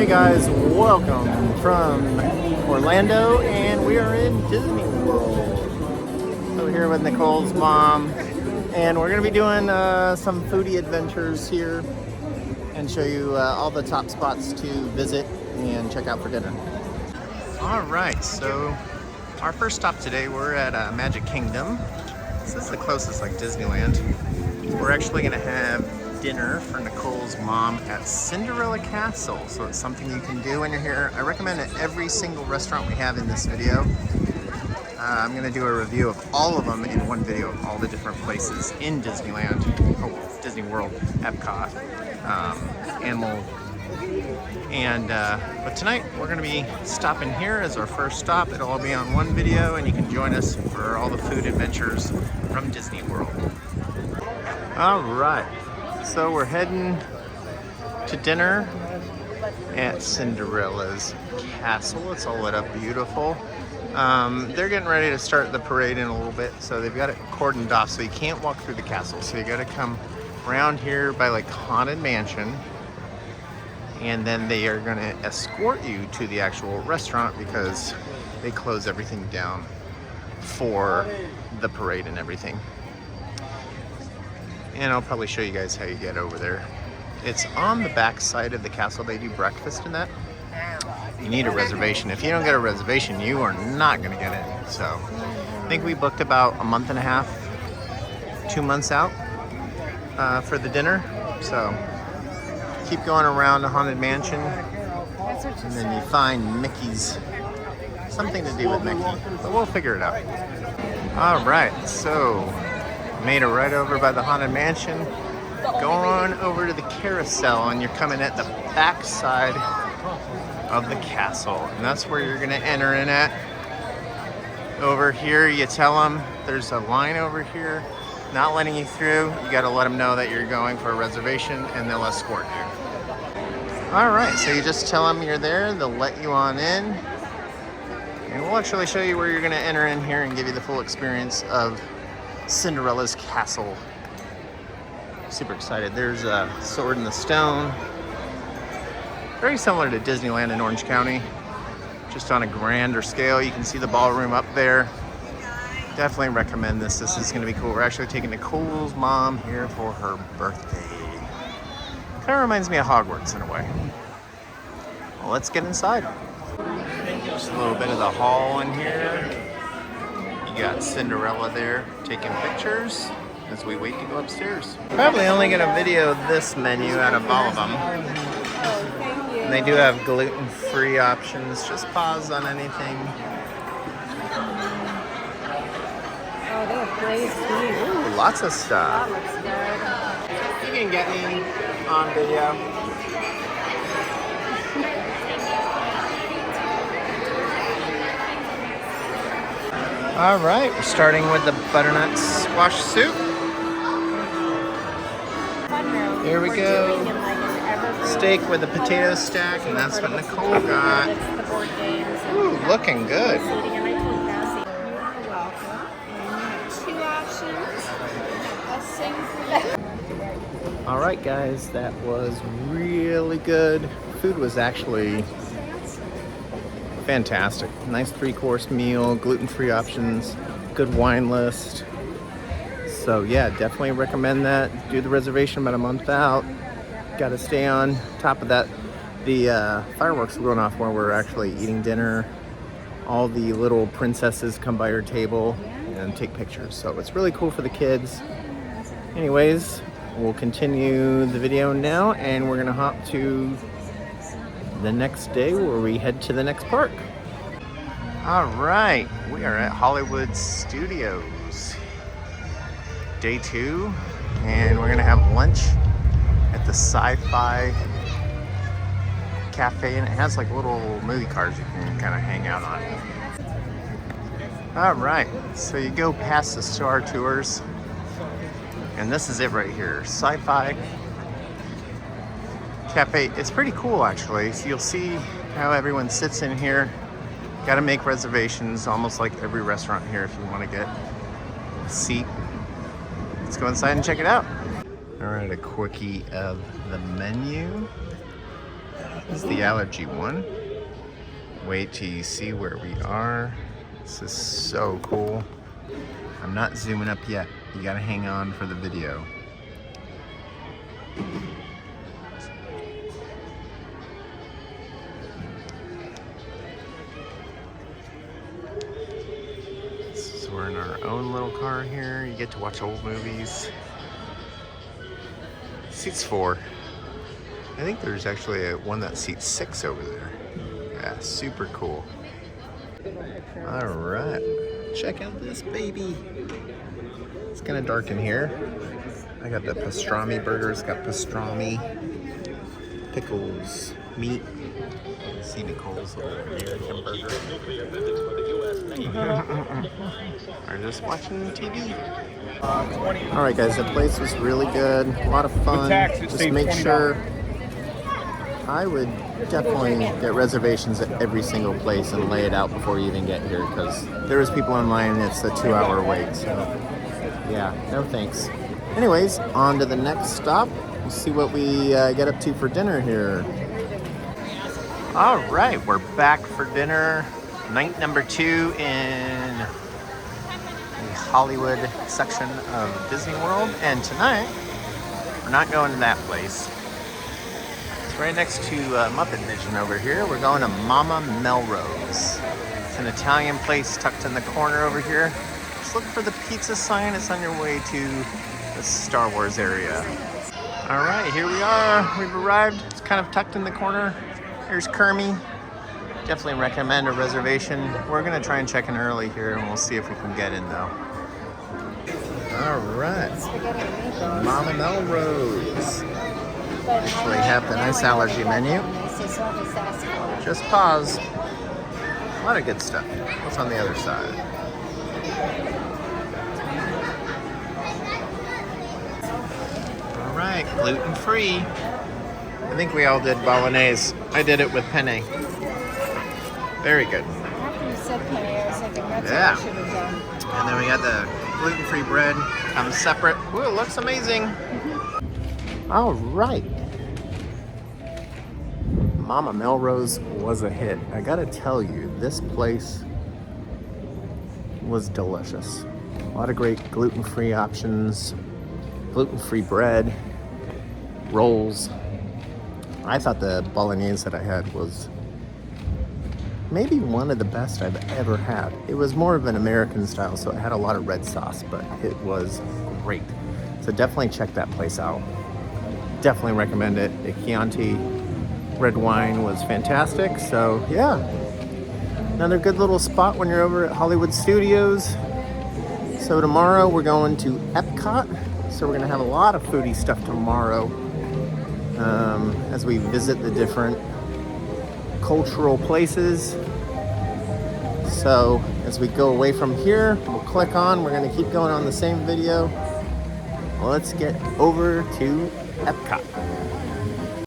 Hey guys, welcome from Orlando, and we are in Disneyworld. So we're here with Nicole's mom, and we're going to be doing some foodie adventures here and show you all the top spots to visit and check out for dinner. All right, so our first stop today, we're at Magic Kingdom. This is the closest, like Disneyland. We're actually going to have dinner for Nicole's mom at Cinderella Castle, so it's something you can do when you're here. I recommend at every single restaurant we have in this video. I'm going to do a review of all of them in one video of all the different places in Disneyland, Disney World, Epcot, Animal, and but tonight we're going to be stopping here as our first stop. It'll all be on one video, and you can join us for all the food adventures from Disney World. All right. So we're heading to dinner at Cinderella's Castle. It's all lit up beautiful. They're getting ready to start the parade in a little bit, so they've got it cordoned off, so you can't walk through the castle. So you got to come around here by like Haunted Mansion, and then they are going to escort you to the actual restaurant because they close everything down for the parade and everything. And I'll probably show you guys how you get over there. It's on the back side of the castle. They do breakfast in that. You need a reservation. If you don't get a reservation, you are not going to get in. So I think we booked about a month and a half, 2 months out for the dinner. So keep going around the Haunted Mansion, and then you find Mickey's, something to do with Mickey, but we'll figure it out. All right, so made it right over by the Haunted Mansion. Go on over to the carousel, and you're coming at the back side of the castle, and that's where you're gonna enter in at. Over here, you tell them there's a line over here not letting you through. You gotta let them know that you're going for a reservation, and they'll escort you. All right, so you just tell them you're there, they'll let you on in, and we'll actually show you where you're gonna enter in here and give you the full experience of Cinderella's Castle. Super excited. There's a Sword in the Stone. Very similar to Disneyland in Orange County, just on a grander scale. You can see the ballroom up there. Definitely recommend this. This is going to be cool. We're actually taking Nicole's mom here for her birthday. Kind of reminds me of Hogwarts in a way. Well, let's get inside. Just a little bit of the hall in here. You got Cinderella there taking pictures as we wait to go upstairs. Probably only gonna video this menu out of all of them. And they do have gluten-free options. Just pause on anything. Oh, they have glazed cheese. Ooh, lots of stuff. That looks good. You can get me on video. All right, we're starting with the butternut squash soup. Here we go. Steak with a potato stack, and that's what Nicole got. Ooh, looking good. All right, guys, that was really good. Food was actually fantastic. Nice 3-course meal, gluten-free options, good wine list. So yeah, definitely recommend that. Do the reservation about a month out. Got to stay on top of that. The fireworks are going off while we're actually eating dinner. All the little princesses come by your table and take pictures. So it's really cool for the kids. Anyways, we'll continue the video now, and we're gonna hop to the next day where we head to the next park. All right, we are at Hollywood Studios, day 2, and we're gonna have lunch at the Sci-Fi Cafe, and it has like little movie cars you can kind of hang out on. All right, so you go past the Star Tours, and this is it right here, Sci-Fi Cafe. It's pretty cool actually. So you'll see how everyone sits in here. Got to make reservations, almost like every restaurant here, if you want to get a seat. Let's go inside and check it out. All right, a quickie of the menu. This is the allergy one. Wait till you see where we are. This is so cool. I'm not zooming up yet. You gotta hang on for the video. So we're in our own little car here. You get to watch old movies. Seats 4. I think there's actually one that seats 6 over there. Yeah, super cool. All right, check out this baby. It's kind of dark in here. I got the pastrami burgers, got pastrami, pickles, meat. See Nicole's little American burger. Are just watching TV. All right, guys, the place was really good. A lot of fun. Just make sure. I would definitely get reservations at every single place and lay it out before you even get here, because there is people online and it's a 2-hour wait. So yeah, no thanks. Anyways, on to the next stop. We'll see what we get up to for dinner here. All right, we're back for dinner. Night number 2 in the Hollywood section of Disney World. And tonight, we're not going to that place. It's right next to Muppet Vision over here. We're going to Mama Melrose. It's an Italian place tucked in the corner over here. Just look for the pizza sign. It's on your way to the Star Wars area. All right, here we are. We've arrived. It's kind of tucked in the corner. Here's Kermie. Definitely recommend a reservation. We're gonna try and check in early here, and we'll see if we can get in though. All right, Mama Melrose. Actually have the nice allergy menu. Just pause. A lot of good stuff. What's on the other side? All right, gluten-free. I think we all did bolognese. I did it with penne. Very good. After you said penne, I was thinking that's Yeah. what I should have done. And then we got the gluten-free bread. Comes separate. Ooh, it looks amazing. All right. Mama Melrose was a hit. I gotta tell you, this place was delicious. A lot of great gluten-free options, gluten-free bread, rolls. I thought the bolognese that I had was maybe one of the best I've ever had. It was more of an American style, so it had a lot of red sauce, but it was great. So definitely check that place out. Definitely recommend it. The Chianti red wine was fantastic. So yeah, another good little spot when you're over at Hollywood Studios. So tomorrow we're going to Epcot. So we're gonna have a lot of foodie stuff tomorrow as we visit the different cultural places. So as we go away from here, we'll click on, we're gonna keep going on the same video. Let's get over to Epcot.